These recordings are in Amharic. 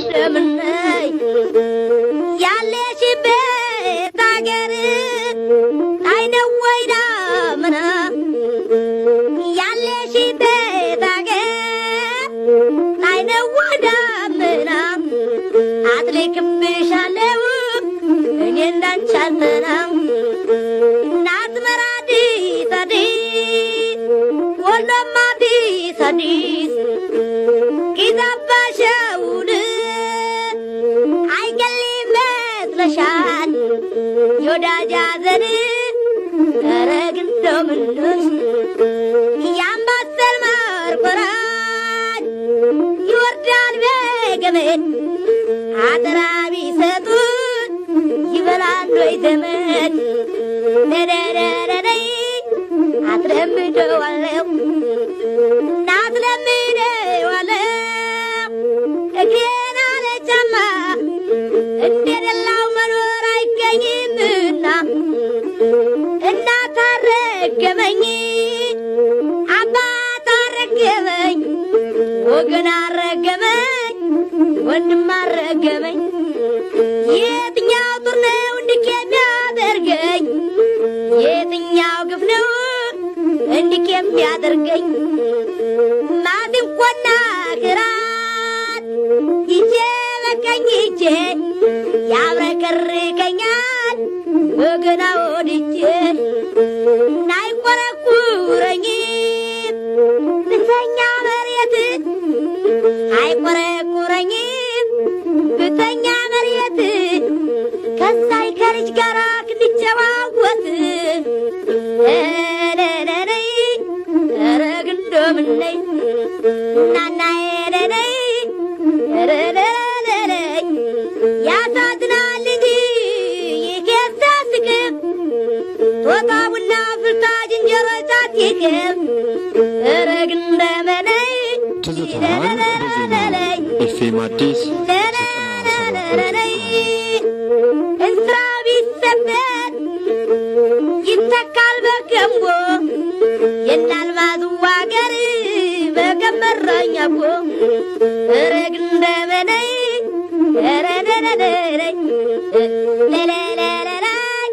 እንደምነይ ያለሽበት አገር አይነው ወይዳ ምና ያለሽበት አገር አይነው ወይዳ ምና አጥልቅብሻለሁ እኔ እንዳንቻልና እናት መራዲ ሰዲስ ወሎማዲ ሰዲስ ኪታባሸውን አይገሊም መስለሻል የወዳጃ ዘር ተረግንተው ምንዱስ ያምባሰል ማርቆራል ይወርዳል በገመድ አደራ ቢሰጡን ይበላል ወይ ዘመድ ደደደደደይ አትለምደዋለሁ እናት ለምደዋለሁ እግሬን አለቻማ እንደሌላው መኖር አይገኝምና እናት አረገመኝ አባት አረገመኝ ወገን አረገመኝ ወንድም አረገመኝ የትኛው ጡር ነው እንዲህ የሚያደርገኝ የትኛው ግፍ ነው እንዲህ የሚያደርገኝ ማድንቆና ክራት ይዤ በቀኝ እጄ ያብረከርከኛል ወገና ወድጄ አይቆረቁረኝም ብተኛ መሬት አይቆረቁረኝም ብተኛ መሬት ከሳይ ከልጅ ጋራ ክንጨዋወት ለለለይ ረግንዶምነይ ናናዬ ለለይ ለለለለይ ያሳዝናል እንጂ ይከሳስቅም ጦጣቡና ፍርታ ዝንጀሮ ሳትይቅም ረግንደመነይ ትዝታዋን በዜማ ኤፍኤም አዲስ እንስራ ቢሰበር ይተካል በገንቦ የናልማዝ ዋገር በገመራኛ እኮ ረግ እንደመነይ ረረረረረይ ለለለለላይ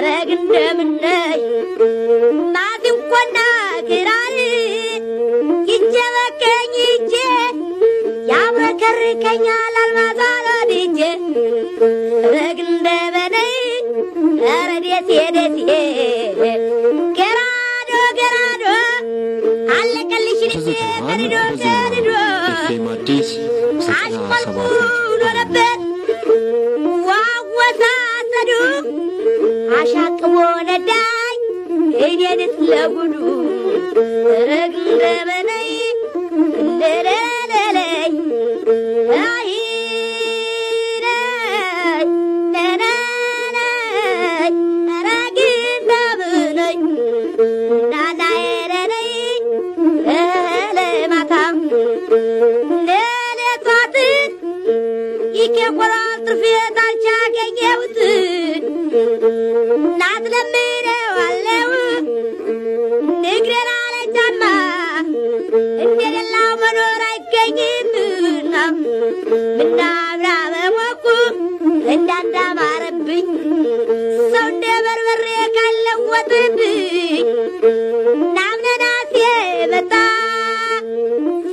ረግ እንደምነይ ማድንቆና ክራር ይጀበቀኝ ይጄ ያብረከርከኛል አልማዝ አልወድጄ ረግ እንደመነይ ረዴቴ ደቴ ገራዶ ገራዶ አለቀልሽ ልጄ ከድዶ ከድዶ አሽቆልቁሎ ነበር ዋወሳሰዱ አሻቅቦ ነዳኝ እኔንስ ለጉዱ ረግ እንደመነይ እንደለለለይ አይ ይከቆራል ትርፌት አልቻገኘሁት እናት ለምደዋለሁ እግሬን አለቻማ እንደሌላው መኖር አይገኝምና ምናብራ በሞኩ እንዳንዳማረብኝ ሰው እንደ በርበሬ ካለወጥብኝ ናምነናሴ መጣ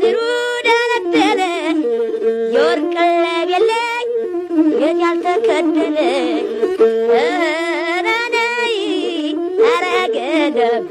ስሩ ደረደረ የወርቅ ቀለብ የለኝ የት ያልተከደለ ረነይ አረገደም